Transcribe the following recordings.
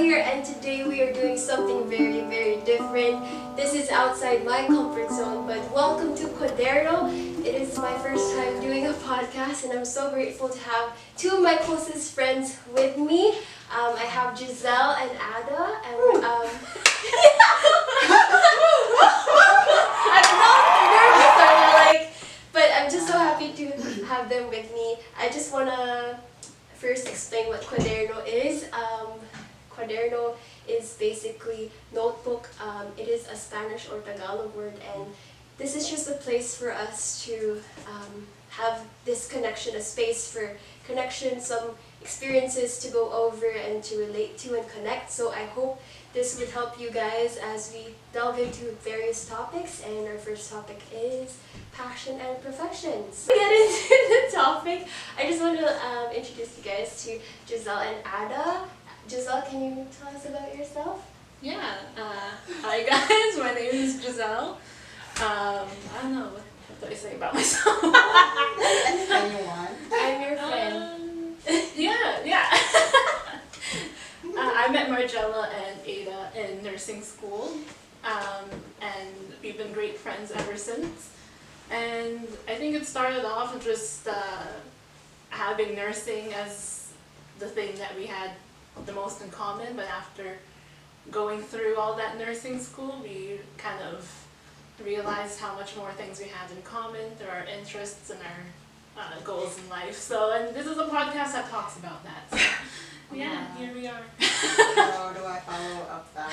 here, and today we are doing something very, very different. This is outside my comfort zone, but welcome to Quaderno. It is my first time doing a podcast, and I'm so grateful to have two of my closest friends with me. I have Giselle and Ada, and I'm not nervous, but I'm just so happy to have them with me. I just wanna first explain what Quaderno is. Quaderno is basically notebook. It is a Spanish or Tagalog word, and this is just a place for us to have this connection, a space for connection, some experiences to go over and to relate to and connect. So I hope this would help you guys as we delve into various topics, and our first topic is passion and professions. To get into the topic, I just want to introduce you guys to Giselle and Ada. Giselle, can you tell us about yourself? Yeah, hi guys, my name is Giselle. I don't know, what do I say about myself? Anything you want. I'm your friend. Yeah. I met Margiela and Ada in nursing school, and we've been great friends ever since. And I think it started off with just having nursing as the thing that we had the most in common, but after going through all that nursing school, we kind of realized how much more things we had in common through our interests and our goals in life. So, and this is a podcast that talks about that. So, yeah, here we are. How do I follow up that?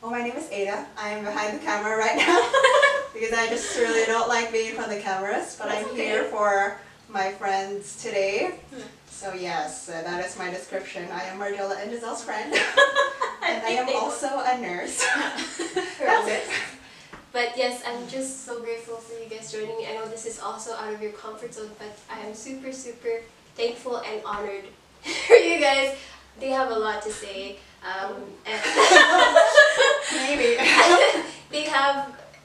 Well, my name is Ada. I'm behind the camera right now because I just really don't like being in front of the cameras, but I'm here for my friends today. So yes, that is my description. I am Margiela and Giselle's friend, and I am also a nurse. That's it. But yes, I'm just so grateful for you guys joining me. I know this is also out of your comfort zone, but I am super, super thankful and honored for you guys. They have a lot to say. Maybe.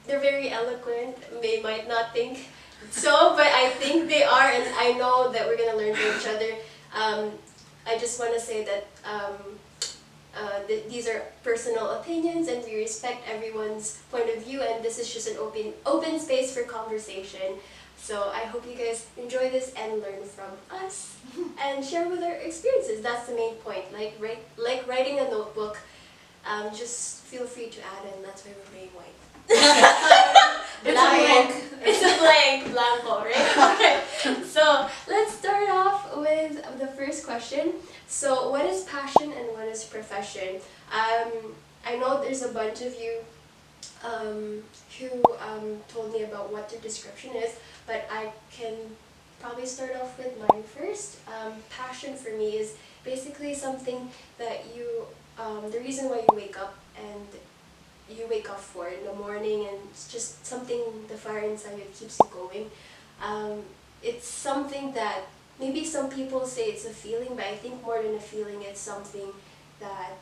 They're very eloquent. They might not think so, but I think they are, and I know that we're gonna learn from each other. I just want to say that these are personal opinions, and we respect everyone's point of view, and this is just an open space for conversation. So I hope you guys enjoy this and learn from us and share with our experiences. That's the main point. Like writing a notebook, just feel free to add in. That's why we're being white. It's a blank, blanco, right? Okay. So let's start off with the first question. So what is passion and what is profession? I know there's a bunch of you who told me about what the description is, but I can probably start off with mine first. Passion for me is basically something that you, the reason why you wake up and you wake up for in the morning, and it's just something, the fire inside you keeps you going. It's something that maybe some people say it's a feeling, but I think more than a feeling, it's something that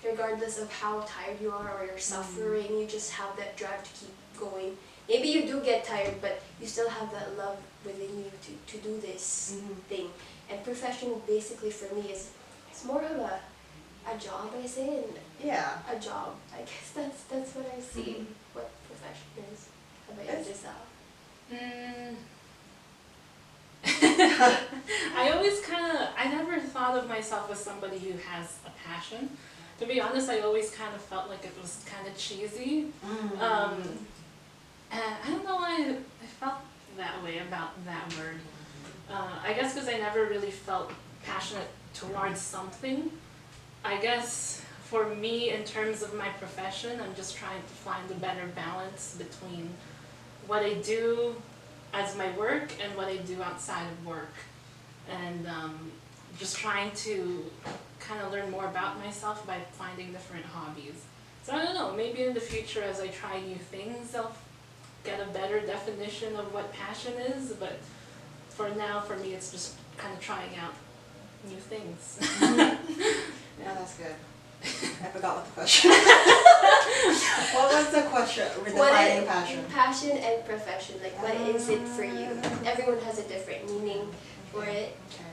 regardless of how tired you are or you're suffering, you just have that drive to keep going. Maybe you do get tired, but you still have that love within you to do this thing. And profession basically for me is, it's more of a job, I say, and a job. I guess that's what I see. What profession is. How about you, Giselle? I never thought of myself as somebody who has a passion. To be honest, I always kind of felt like it was kind of cheesy. And I don't know why I felt that way about that word. I guess because I never really felt passionate towards something. I guess for me, in terms of my profession, I'm just trying to find a better balance between what I do as my work and what I do outside of work. And just trying to kind of learn more about myself by finding different hobbies. So I don't know, maybe in the future as I try new things, I'll get a better definition of what passion is, but for now, for me, it's just kind of trying out new things. Yeah, that's good. I forgot what the question was. What was the question? Defining passion. Passion and profession. Like, what is it for you? Everyone has a different meaning for it. Okay.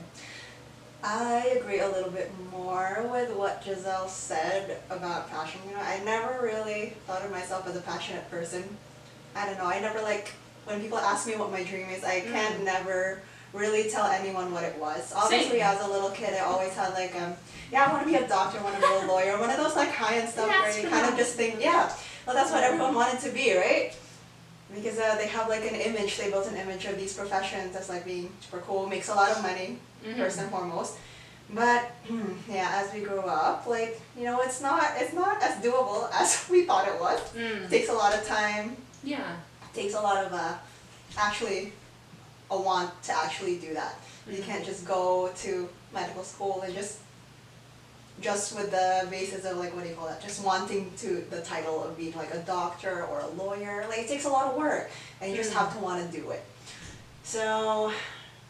I agree a little bit more with what Giselle said about passion. You know, I never really thought of myself as a passionate person. I don't know, I never like, when people ask me what my dream is, I can never really tell anyone what it was. Obviously, as a little kid, I always had like, yeah, I want to be a doctor, I want to be a lawyer, one of those like high-end stuff where you kind of just think, yeah, well that's what everyone wanted to be, right? Because they have like an image, they built an image of these professions as like being super cool, makes a lot of money, first and foremost. But yeah, as we grow up, like, you know, it's not as doable as we thought it was. It takes a lot of time. Yeah. It takes a lot of actually a want to actually do that. You can't just go to medical school and just with the basis of like, what do you call that? Just wanting to the title of being like a doctor or a lawyer. Like, it takes a lot of work, and you just have to want to do it. So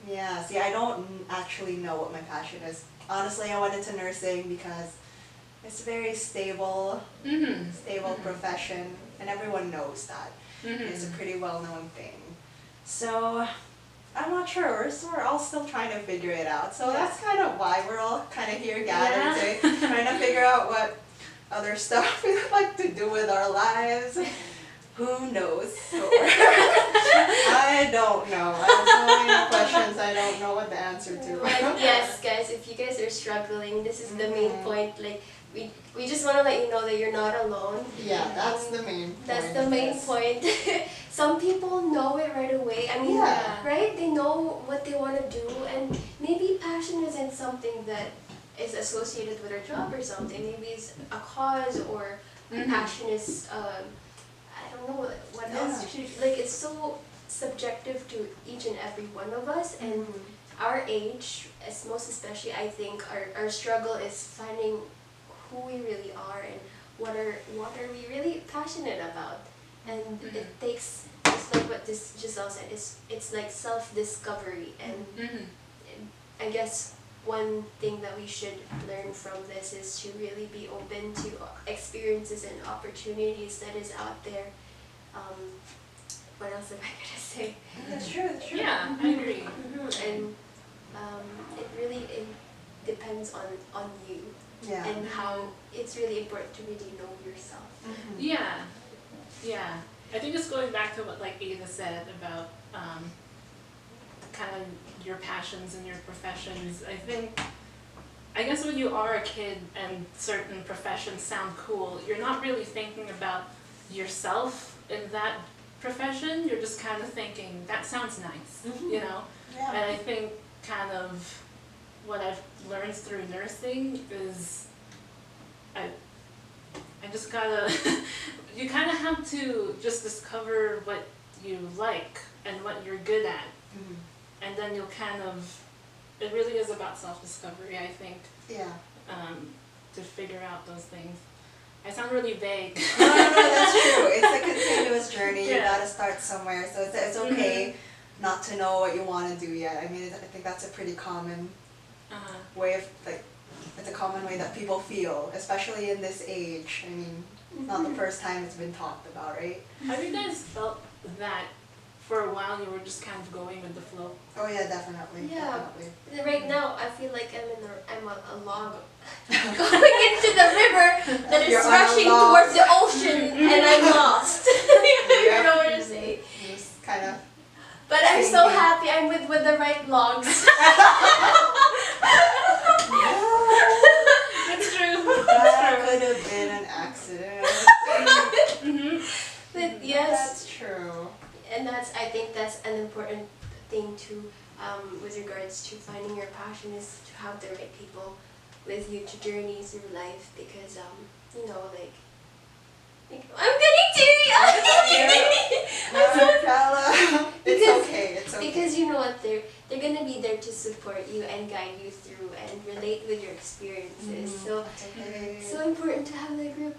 yeah, see, I don't actually know what my passion is. Honestly, I went into nursing because it's a very stable, stable profession, and everyone knows that. It's a pretty well-known thing. So I'm not sure. We're all still trying to figure it out. So that's kind of why we're all kind of here gathered today, trying to figure out what other stuff we would like to do with our lives. Who knows? I don't know. I have so many questions I don't know what the answer to. But yes, guys, if you guys are struggling, this is the main point. Like, we just want to let you know that you're not alone. Yeah, that's the main point. That's the main point. Some people know it right away. I mean, right? They know what they want to do, and maybe passion isn't something that is associated with our job or something. Maybe it's a cause, or passion is I don't know what else. Like, it's so subjective to each and every one of us, and our age, as most especially, I think our struggle is finding who we really are and what are we really passionate about. And it takes, just like what this Giselle said, it's like self-discovery. And I guess one thing that we should learn from this is to really be open to experiences and opportunities that is out there. What else am I gonna say? That's true, that's true. Yeah, I agree. And it really depends on you. Yeah. And how it's really important to really know yourself. Yeah, yeah. I think just going back to what like Ada said about kind of your passions and your professions, I guess when you are a kid and certain professions sound cool, you're not really thinking about yourself in that profession. You're just kind of thinking, that sounds nice, you know? Yeah. And I think kind of what I've learned through nursing is I just gotta, you kind of have to just discover what you like and what you're good at. And then you'll kind of, it really is about self-discovery, I think. Yeah. To figure out those things. I sound really vague. No, that's true. It's a continuous journey. You gotta start somewhere. So it's okay not to know what you want to do yet. I mean, I think that's a pretty common way of, like, it's a common way that people feel, especially in this age. I mean, it's not the first time it's been talked about, right? Have you guys felt that for a while you were just kind of going with the flow? Oh yeah, definitely. Yeah. Definitely. Right now, I feel like I'm a log going into the river that is rushing towards the ocean, and I'm lost. You know what I'm saying? Just kind of. But I'm so happy I'm with the right logs. It's true. That could have been an accident. But yes. That's true. And I think that's an important thing too, with regards to finding your passion, is to have the right people with you to journey through life, because you know, like I'm getting teary-eyed. It's okay. It's okay. Because you know what, they're gonna be there to support you and guide you through and relate with your experiences. So it's so important to have that group.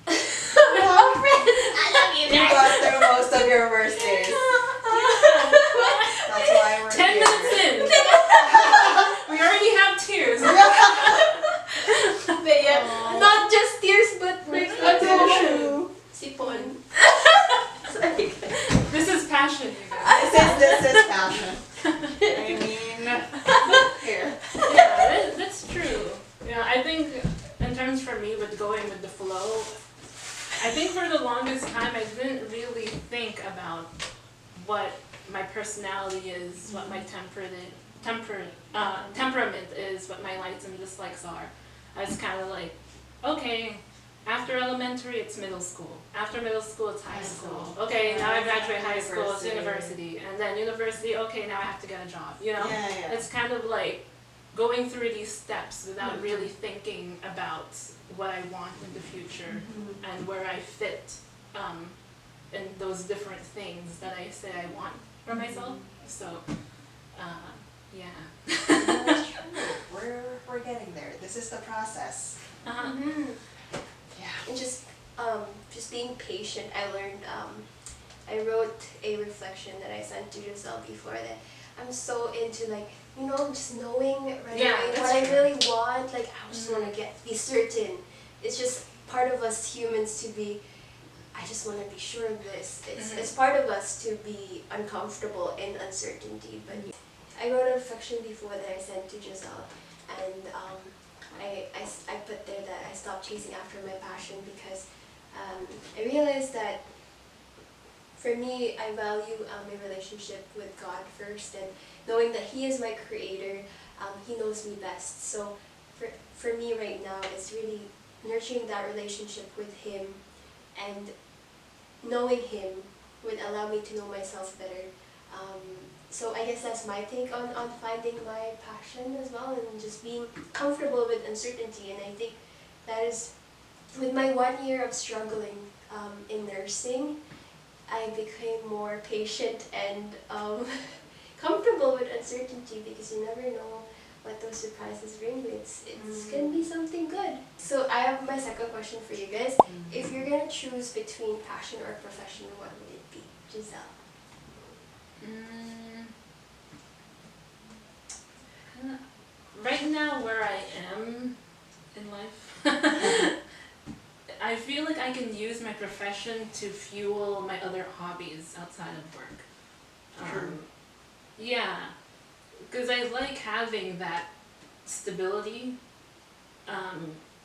Oh, friends, I love you You guys. got through most of your worst days. That's why we're 10 here. minutes in. We already have tears. But yeah, not just tears, but like emotion. Sipon. Sorry. This is passion, you guys. This is passion. I mean, here. Yeah, it longest time I didn't really think about what my personality is, what my temperament is, what my likes and dislikes are. I was kind of like, okay, after elementary it's middle school. After middle school it's high school. Okay, now I graduate high school, it's university. And then university, okay, now I have to get a job, you know? Yeah. It's kind of like going through these steps without really thinking about what I want in the future and where I fit in those different things that I say I want for myself. So, yeah. That's true. We're getting there. This is the process. Yeah. And just being patient. I learned, I wrote a reflection that I sent to Giselle before that I'm so into like, you know, just knowing right away what I really want. Like I just want to be certain. It's just part of us humans to be, I just want to be sure of this. It's part of us to be uncomfortable in uncertainty. But I wrote a reflection before that I sent to Giselle, and I put there that I stopped chasing after my passion because I realized that for me, I value my relationship with God first, and knowing that He is my creator, He knows me best. So for me right now, it's really nurturing that relationship with Him, and knowing Him would allow me to know myself better. So I guess that's my take on finding my passion as well, and just being comfortable with uncertainty. And I think that is, with my 1 year of struggling in nursing, I became more patient and comfortable with uncertainty, because you never know what those surprises bring. It's gonna be something good. So I have my second question for you guys. If you're gonna choose between passion or profession, what would it be? Giselle. Right now, where I am in life, I feel like I can use my profession to fuel my other hobbies outside of work. Yeah, because I like having that stability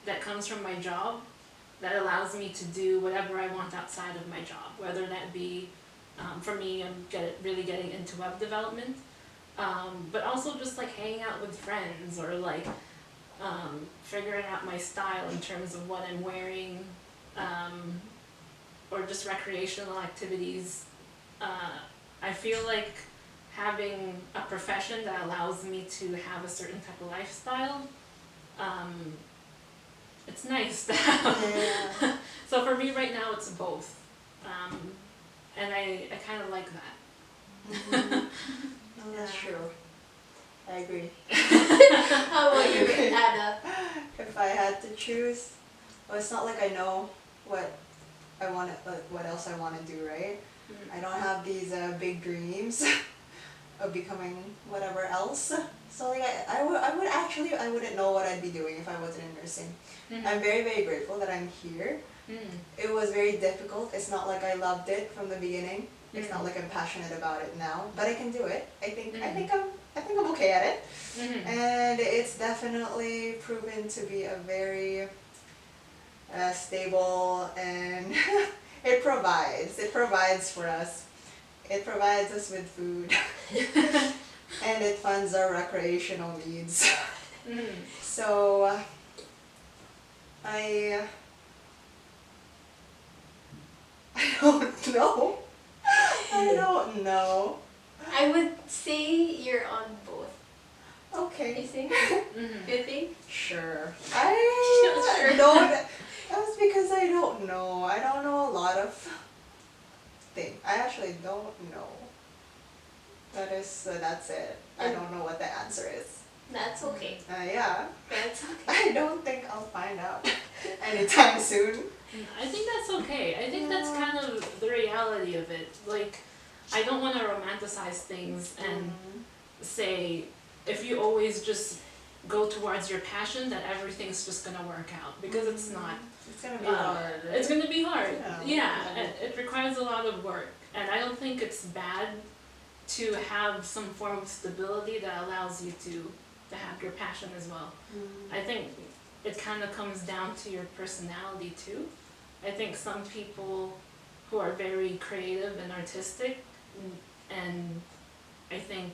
that comes from my job, that allows me to do whatever I want outside of my job, whether that be, for me, I'm really getting into web development, but also just like hanging out with friends, or like figuring out my style in terms of what I'm wearing, or just recreational activities. I feel like having a profession that allows me to have a certain type of lifestyle, it's nice to have. So for me right now it's both, and I kind of like that. No, that's true. I agree. How about you, Ada? If I had to choose, well, it's not like I know what I want, what else I want to do, right? I don't have these big dreams of becoming whatever else. So like I wouldn't know what I'd be doing if I wasn't in nursing. I'm very, very grateful that I'm here. It was very difficult. It's not like I loved it from the beginning. It's not like I'm passionate about it now, but I can do it. I think I'm okay at it. And it's definitely proven to be a very stable, and it provides for us. It provides us with food. And it funds our recreational needs. So I don't know. I don't know. I would say you're on both. Okay. You think? You think? Sure. Sure. I don't. That's because I don't know. I don't know a lot of things. I actually don't know. That's it. I don't know what the answer is. That's okay. Yeah. That's okay. I don't think I'll find out anytime soon. I think that's okay. I think that's kind of the reality of it. Like, I don't want to romanticize things and say, if you always just go towards your passion, that everything's just going to work out, because it's not. It's going to be hard. Right? It's going to be hard. Yeah. It requires a lot of work. And I don't think it's bad to have some form of stability that allows you to have your passion as well. I think it kind of comes down to your personality too. I think some people who are very creative and artistic, and I think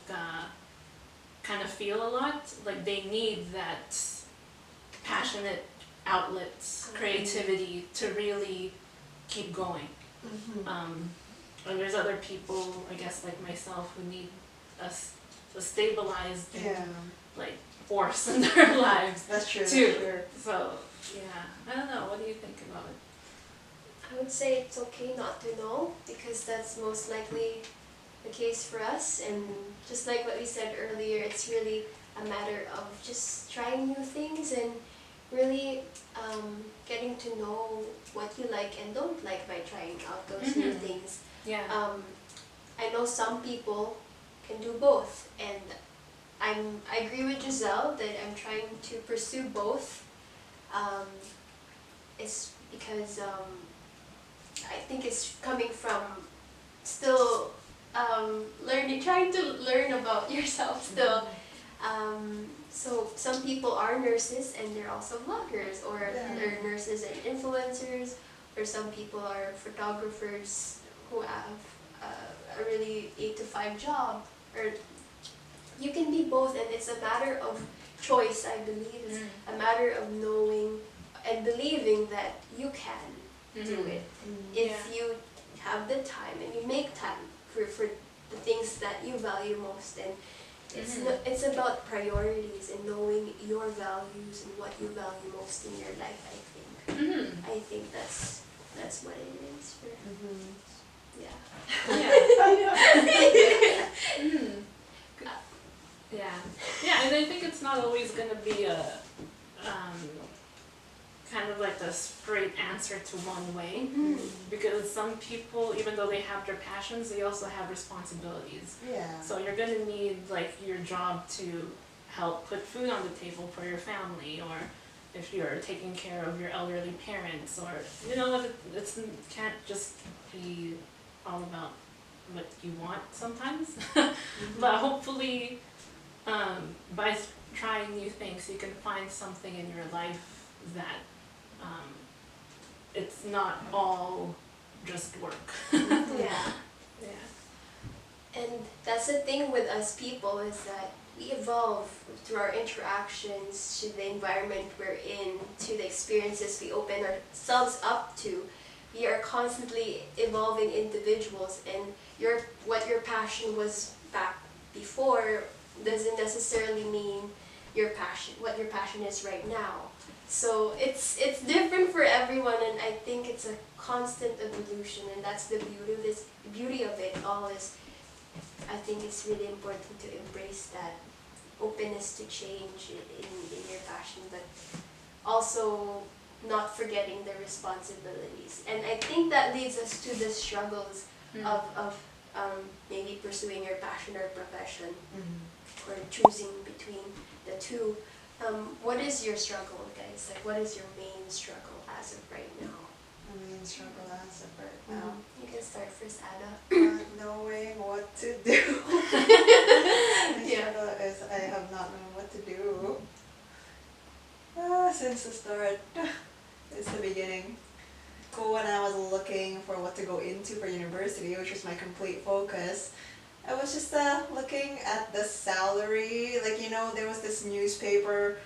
kind of feel a lot. Like they need that passionate outlets, creativity to really keep going. And there's other people, I guess, like myself, who need a stabilized like force in their lives. That's true. too. That's true. So yeah, I don't know. What do you think about it? I would say it's okay not to know, because that's most likely the case for us. And just like what we said earlier, it's really a matter of just trying new things and really getting to know what you like and don't like by trying out those new things. Yeah. I know some people can do both, and I agree with Giselle that I'm trying to pursue both. It's because I think it's coming from still trying to learn about yourself still. So some people are nurses and they're also vloggers, or they're nurses and influencers, or some people are photographers who have a really 8-to-5 job. Or you can be both, and it's a matter of choice, I believe. It's a matter of knowing and believing that you can do it if you have the time and you make time for the things that you value most. And it's about priorities and knowing your values and what you value most in your life, I think. I think that's what it is for Yeah, and I think it's not always going to be a kind of like a straight answer to one way, because some people, even though they have their passions, they also have responsibilities. So you're going to need like your job to help put food on the table for your family, or if you're taking care of your elderly parents, or it can't just be all about what you want sometimes. But hopefully by trying new things you can find something in your life that it's not all just work. And that's the thing with us people, is that we evolve through our interactions to the environment we're in, to the experiences we open ourselves up to. We are constantly evolving individuals, and what your passion was back before doesn't necessarily mean what your passion is right now. So it's different for everyone, and I think it's a constant evolution, and that's the beauty of it all. Is I think it's really important to embrace that openness to change in your passion, but also not forgetting the responsibilities. And I think that leads us to the struggles of maybe pursuing your passion or profession, or choosing between the two. What is your struggle, guys? Like, what is your main struggle as of right now? My main struggle as of right now. You can start first, Ada. Not knowing what to do. My struggle is I have not known what to do since the start. Since the beginning. When I was looking for what to go into for university, which was my complete focus, I was just looking at the salary. Like, there was this newspaper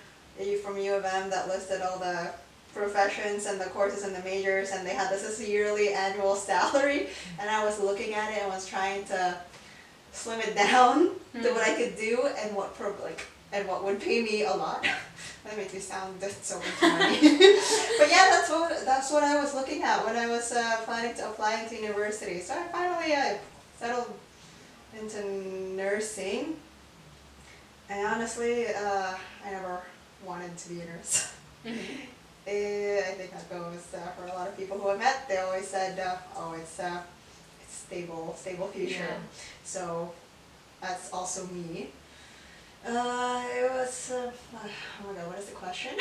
from U of M that listed all the professions and the courses and the majors, and they had this yearly annual salary, and I was looking at it and was trying to slim it down to what I could do and what would pay me a lot. That makes me sound just so much money. But yeah, that's what I was looking at when I was planning to apply into university. So I settled into nursing. And honestly, I never wanted to be a nurse. I think that goes for a lot of people who I met. They always said, it's stable future. So that's also me. It was, oh my god, what is the question?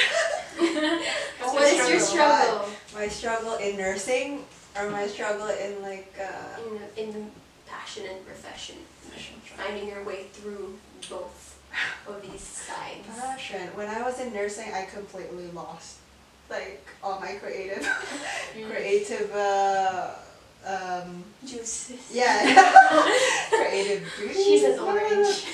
What is your struggle? My struggle in nursing, or my struggle in in passion and profession. Finding your way through both of these sides. Passion. When I was in nursing, I completely lost all my creative Juices. yeah, creative juice. She's an orange.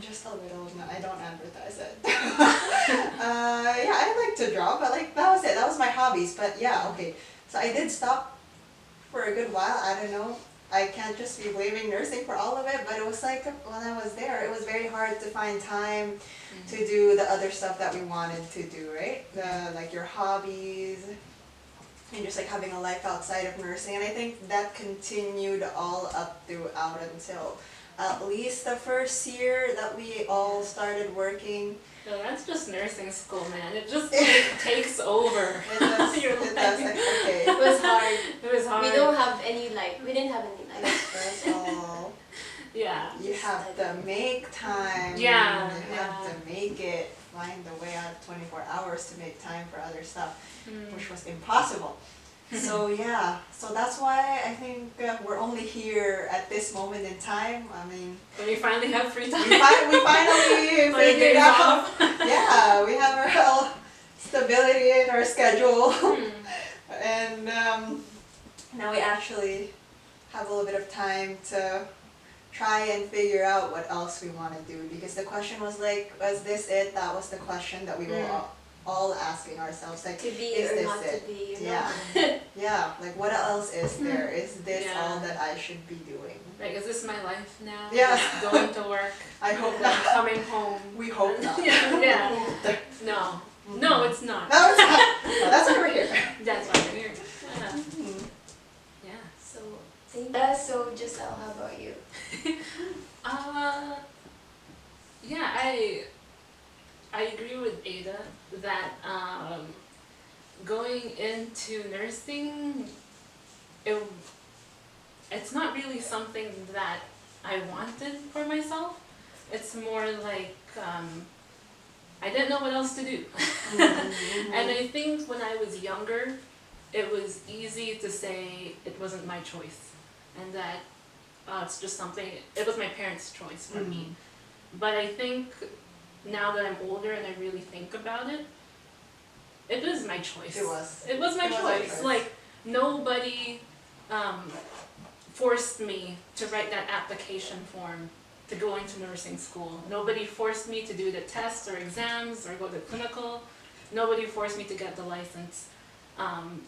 Just a little. No, I don't advertise it. Yeah, I like to draw, but like that was it. That was my hobbies. But yeah, okay. So I did stop for a good while. I don't know. I can't just be blaming nursing for all of it, but it was like when I was there, it was very hard to find time to do the other stuff that we wanted to do, right? Like your hobbies, and just like having a life outside of nursing. And I think that continued all up throughout until at least the first year that we all started working. No, that's just nursing school, man. It just takes over. It does, Your it life. does, like, okay. It was hard. It was hard. We don't have any life. We didn't have any life. That's all. Yeah. You have to make time. Yeah, You have to make it, find a way out of 24 hours to make time for other stuff, which was impossible. So yeah, so that's why I think we're only here at this moment in time. I mean, When we finally have free time. we finally Like figured days out. off. Yeah, we have our stability in our schedule, and now we actually have a little bit of time to try and figure out what else we want to do. Because the question was like, was this it? That was the question that we were all asking ourselves. Like, To be is or this not it? to be, you Yeah. know? Yeah, like what else is there? Is this Yeah. all that I should be doing? Like, is this my life now? Yeah. Just going to work, I hope and not. coming home. We hope not. Yeah. No. No, it's not. No, it's not. No, that's why we're here. That's why we're here. Yeah. Mhm. Yeah. So, so Giselle, how about you? Yeah, I agree with Ada that going into nursing, it's not really something that I wanted for myself. It's more like I didn't know what else to do. And I think when I was younger, it was easy to say it wasn't my choice, and that it's just something, it was my parents' choice for me. But I think now that I'm older and I really think about it, it was my choice. It was. It was my It was choice. our choice. Like, nobody forced me to write that application form to go into nursing school. Nobody forced me to do the tests or exams or go to clinical. Nobody forced me to get the license.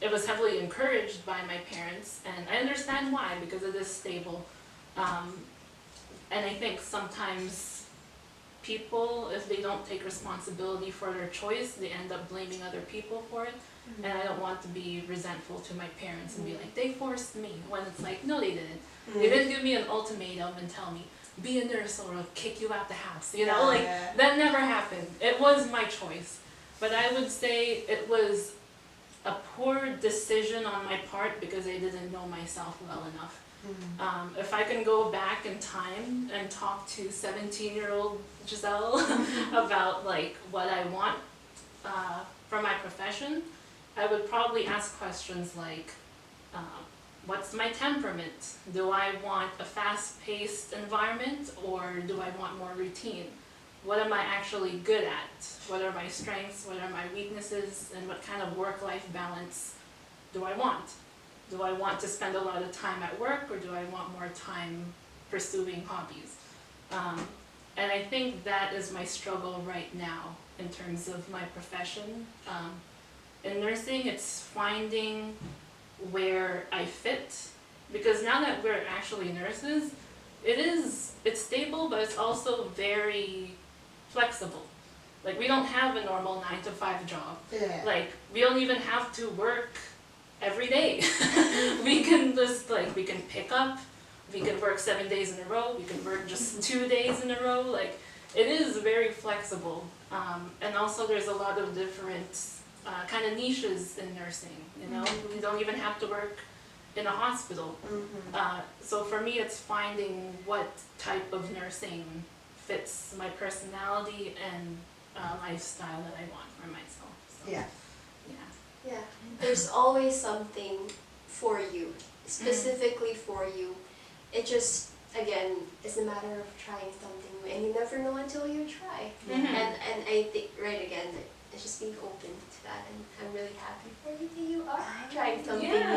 It was heavily encouraged by my parents, and I understand why, because it is stable. And I think sometimes people, if they don't take responsibility for their choice, they end up blaming other people for it. And I don't want to be resentful to my parents and be like, they forced me, when it's like, no, they didn't. They didn't give me an ultimatum and tell me, be a nurse or I'll kick you out the house. You know, like, that never happened. It was my choice. But I would say it was a poor decision on my part because I didn't know myself well enough. If I can go back in time and talk to 17-year-old Giselle about like what I want from my profession, I would probably ask questions like, what's my temperament? Do I want a fast-paced environment, or do I want more routine? What am I actually good at? What are my strengths? What are my weaknesses? And what kind of work-life balance do I want? Do I want to spend a lot of time at work, or do I want more time pursuing hobbies? And I think that is my struggle right now in terms of my profession. In nursing, it's finding where I fit, because now that we're actually nurses, it's stable, but it's also very flexible. Like, we don't have a normal 9-to-5 job. Like, we don't even have to work every day. We can just we can pick up, we can work 7 days in a row, we can work just 2 days in a row. Like, it is very flexible. And also there's a lot of different kind of niches in nursing, you know? You don't even have to work in a hospital. So for me, it's finding what type of nursing fits my personality and lifestyle that I want for myself. So, yeah. Yeah, there's always something for you, specifically for you. It just, again, is a matter of trying something new, and you never know until you try. And I think, right, again, just being open to that, and I'm really happy for you that you are trying something Yeah.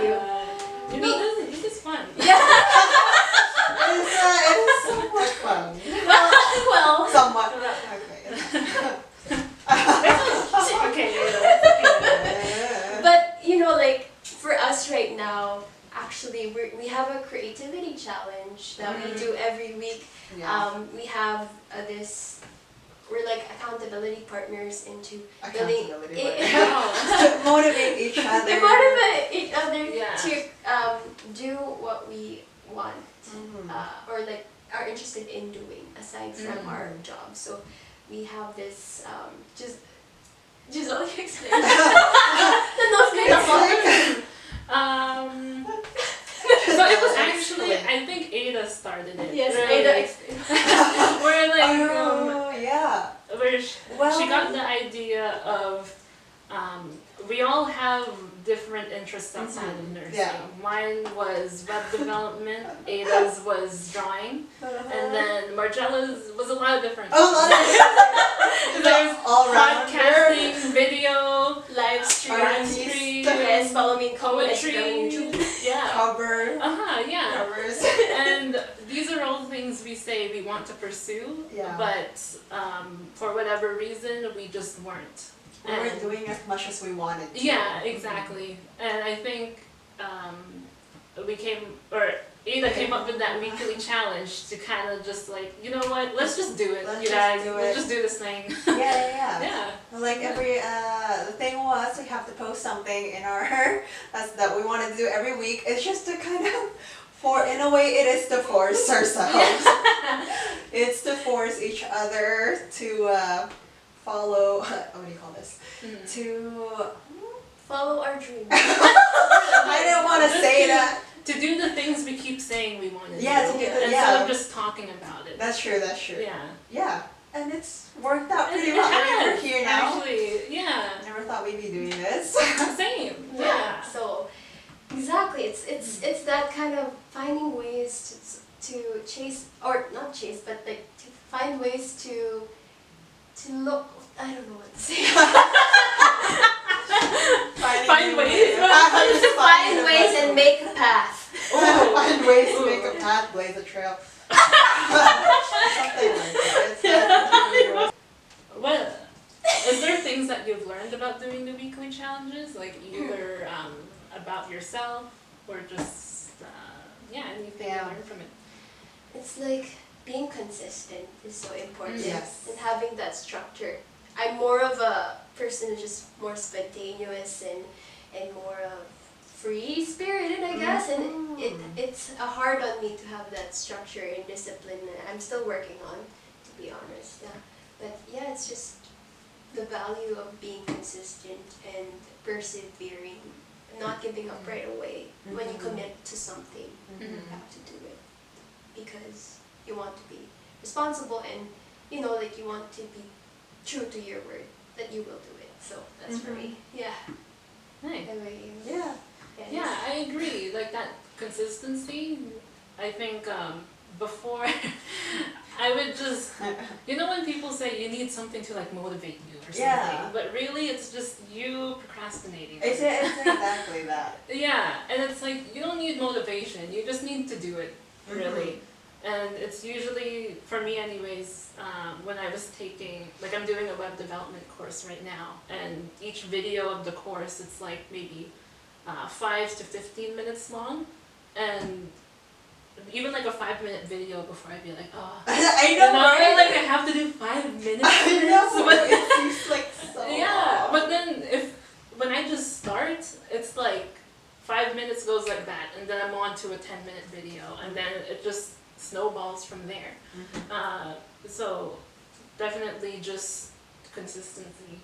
new. You know, this is fun. Yeah. It is somewhat fun. Well, Somewhat. Okay. Okay. but you know, like for us right now, actually, we have a creativity challenge that we do every week. Yeah. We have this. We're like accountability partners into Accountability building. partners. Motivate each other. We motivate each other Yeah. to do what we want, or like are interested in doing aside from our job. So we have this Giselle, you explain. The nose kind of So it was actually, I think Ada started it. Yes, really. Ada explained. Where like yeah. where she got the idea of we all have different interests outside of nursing. Yeah. Mine was web development, Ada's was drawing, and then Margiela's was a lot of different. There's all around podcasting, video, Live stream. yes, follow me in poetry, YouTube. yeah. Cover. Yeah. Covers. And these are all things we say we want to pursue, Yeah. but for whatever reason, we just weren't. We weren't doing as much as we wanted to. Yeah, exactly. And I think Ada came up with that weekly challenge to kind of just like, you know what, let's just do it, you guys. Let's just do this thing. Yeah. Yeah. Like the thing was, we have to post something in our that we wanted to do every week. It's just to kind of, in a way, it is to force ourselves. It's to force each other to follow. What do you call this? To Follow our dreams. I didn't want to say that. To do the things we keep saying we want to do. Yeah, to do the- instead of just talking about it. That's true. That's true. Yeah. Yeah, and it's worked out pretty It well. has, We're here now. Actually, yeah. Never thought we'd be doing this. Same. Yeah. So exactly, it's that kind of finding ways to chase, or not chase, but like to find ways to look. I don't know what to say. Find ways. To find ways and make a path. Find ways to make a path, blaze a trail. Something like that. What? Is there things that you've learned about doing the weekly challenges, like either about yourself or just anything you learned from it? It's like being consistent is so important. Yes. And having that structure. I'm more of a person who's just more spontaneous and more free-spirited, I guess. And it's hard on me to have that structure and discipline. I'm still working on, to be honest. Yeah. But yeah, it's just the value of being consistent and persevering, not giving up right away. When you commit to something, you have to do it because you want to be responsible and you want to be true to your word that you will do it. So that's for me. Yeah. Nice. How about you? Yeah. Yeah, I agree. Like that consistency, I think before I would just, when people say you need something to like motivate you or something, Yeah. but really it's just you procrastinating. It's exactly that. Yeah, and it's like you don't need motivation, you just need to do it, really. And it's usually, for me anyways, when I was taking, like I'm doing a web development course right now, and each video of the course, it's like maybe 5 to 15 minutes long, and even like a 5-minute video before I'd be like, oh, I know, right? like I have to do 5 minutes. I know, but it seems like so yeah, long. but then when I just start, it's like 5 minutes goes like that, and then I'm on to a 10-minute video, and then it just snowballs from there. So definitely just consistency.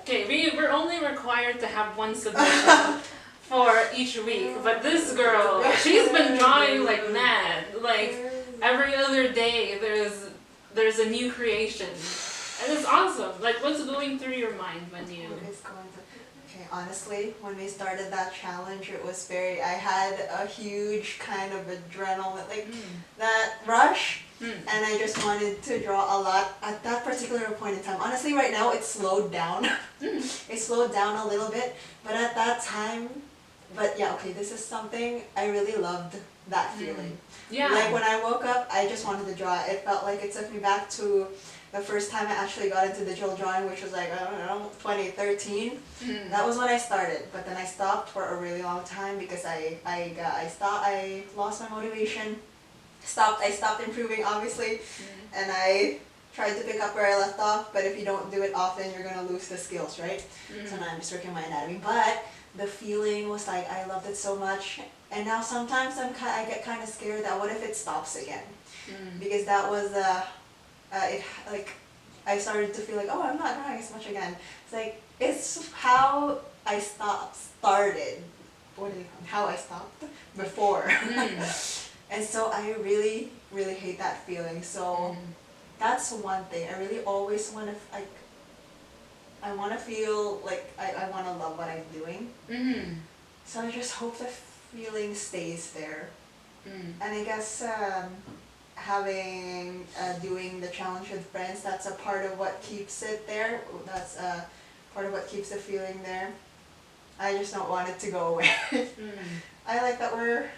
Okay, we're only required to have one submission for each week, but this girl, she's been drawing like mad. Like every other day there's a new creation. And it's awesome. Like what's going through your mind when you Okay, honestly, when we started that challenge, it was I had a huge kind of adrenaline, like that rush. and I just wanted to draw a lot at that particular point in time. Honestly, right now it's slowed down. It slowed down a little bit, but at that time, but yeah, okay, this is something I really loved that feeling. Yeah. Like when I woke up, I just wanted to draw. It felt like it took me back to the first time I actually got into digital drawing, which was like, I don't know, 2013. That was when I started, but then I stopped for a really long time because I lost my motivation. I stopped improving, obviously, and I tried to pick up where I left off, but if you don't do it often, you're gonna lose the skills, right? So now I'm just working my anatomy, but the feeling was like, I loved it so much, and now sometimes I get kind of scared that what if it stops again? Because that was, I started to feel like, oh, I'm not drawing as much again. It's like, it's how I started, how I stopped before. And so I really, really hate that feeling. So that's one thing. I really always want to, I want to feel like I want to love what I'm doing. So I just hope the feeling stays there. And I guess doing the challenge with friends, that's a part of what keeps it there. That's part of what keeps the feeling there. I just don't want it to go away. I like that we're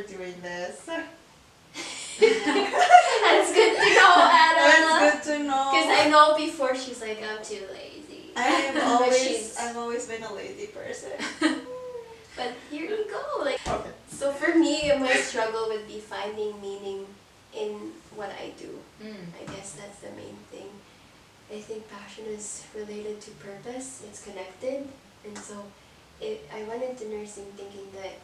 doing this. That's good to know, Ada. That's good to know. Because I know before she's like, I'm too lazy. I've always been a lazy person. But here you go. Like, Okay. so for me, my struggle would be finding meaning in what I do. I guess that's the main thing. I think passion is related to purpose. It's connected. And so I went into nursing thinking that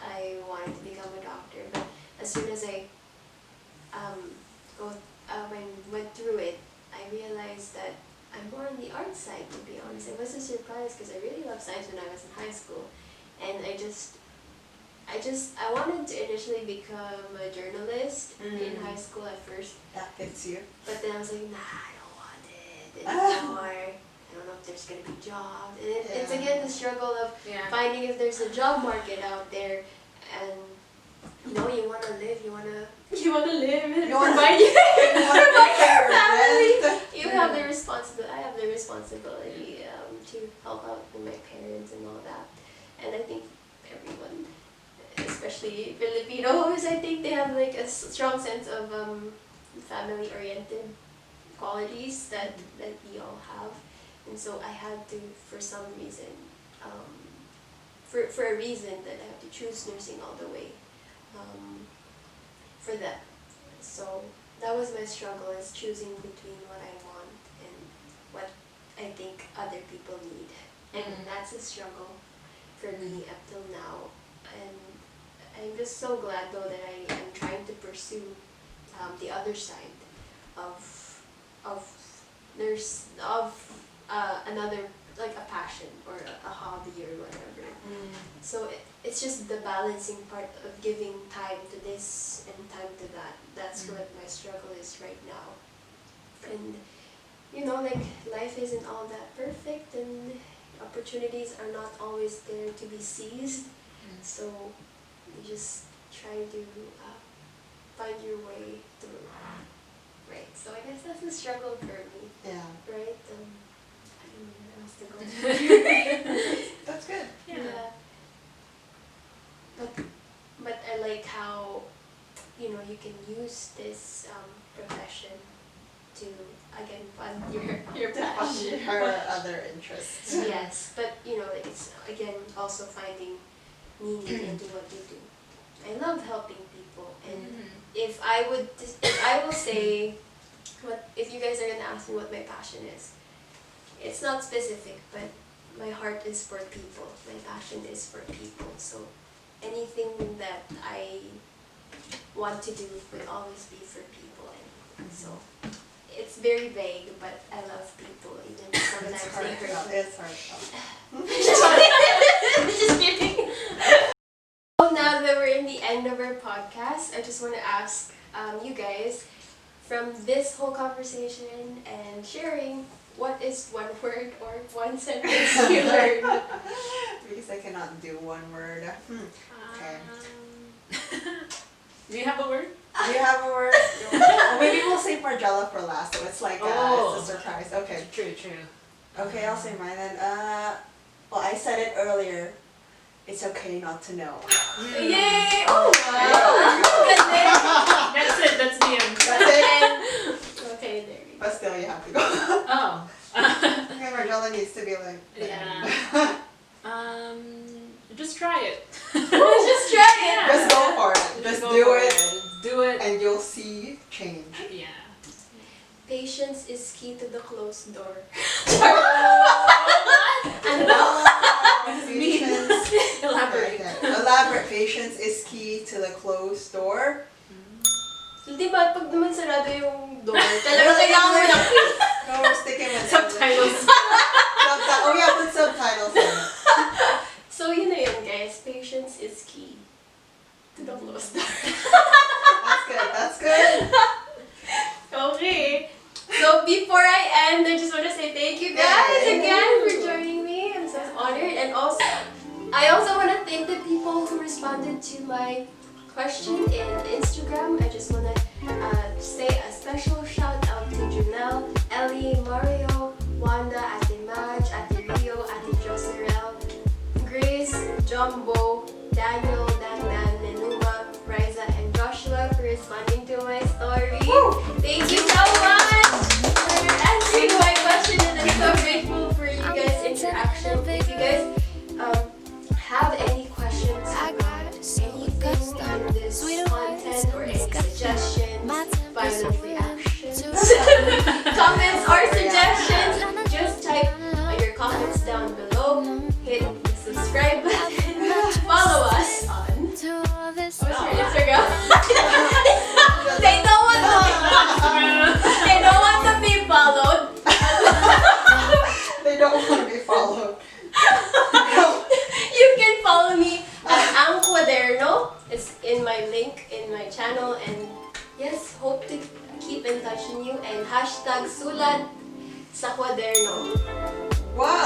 I wanted to become a doctor. But as soon as I went through it, I realized that I'm more on the art side, to be honest. I wasn't surprised because I really loved science when I was in high school. And I wanted to initially become a journalist in high school at first. That fits you. But then I was like, nah, I don't want it anymore. I don't know if there's going to be jobs. And it's again the struggle of finding if there's a job market out there. And you know, you want to live, you want to live and provide your family. You have the responsibility, I have the responsibility to help out with my parents and all that. And I think everyone, especially Filipinos, I think they have like a strong sense of family-oriented qualities that we all have. And so I had to, for some reason, for a reason that I have to choose nursing all the way for that. So that was my struggle, is choosing between what I want and what I think other people need. And that's a struggle for me up till now. And I'm just so glad though that I am trying to pursue the other side of another, like a passion or a hobby or whatever. So it's just the balancing part of giving time to this and time to that. That's what my struggle is right now. And you know, like, life isn't all that perfect and opportunities are not always there to be seized. So you just try to find your way through. Right, so I guess that's the struggle for me. Yeah. Right? I don't know what else to go. That's good. Yeah. But I like how, you know, you can use this profession to, again, fund your passion. Her other interests. Yes, but you know, it's again also finding meaning into what you do. I love helping people, and if I will say, if you guys are gonna ask me what my passion is, it's not specific, but my heart is for people. My passion is for people. So anything that I want to do will always be for people, and so it's very vague, but I love people, even sometimes they hurt me. It's hard. Just kidding. Well, now that we're in the end of our podcast, I just want to ask you guys, from this whole conversation and sharing, what is one word or one sentence you learned? Because I cannot do one word. Okay. Do you have a word? Do you have a word? Or maybe we'll save Margiela for last, so it's like Oh. it's a surprise. Okay. True, true. Okay, I'll say mine then. Well, I said it earlier. It's okay not to know. Yay! Oh wow! Galing! That's it, that's the end. That's it. Okay, there we go. But still, you have to go. Oh. Okay, Margiela needs to be like. Yeah. Just try it. Just try it! Just go for it. Just Go do for it, Do it. and you'll see change. Yeah. Patience is key to the closed door. Patience. Elaborate. Elaborate patience is key to the closed door. Di ba, pag naman sarado yung door, talaga kailangan mo lang. No, we're sticking with Subtitles. Oh yeah, put subtitles in it. So yun na yun guys, patience is key to the closed door. That's good. That's good. Okay. So before I end, I just want to say thank you guys again for joining me. I'm so honored. And also, I also want to thank the people who responded to my question in Instagram. I just want to say a special shout out to Janelle, Ellie, Mario, Wanda, Ate Madge, Ate Rio, Ate Joserel, Grace, Jumbo, Daniel, Dan, Nenuma, Riza, and Joshua for responding to my story. Thank you so much for answering my question, and I'm so grateful for you guys' interaction. If you guys have any questions about anything in this content or any suggestions, violent reactions, comments or suggestions, just type your comments down below. Hit the subscribe button. Follow us on what's your Instagram? They don't want to be followed. They don't want to be followed. You can follow me at KUADERNO. It's in my link in my channel, and yes, hope to keep in touch with you, and hashtag sulat sa kwaderno. Wow.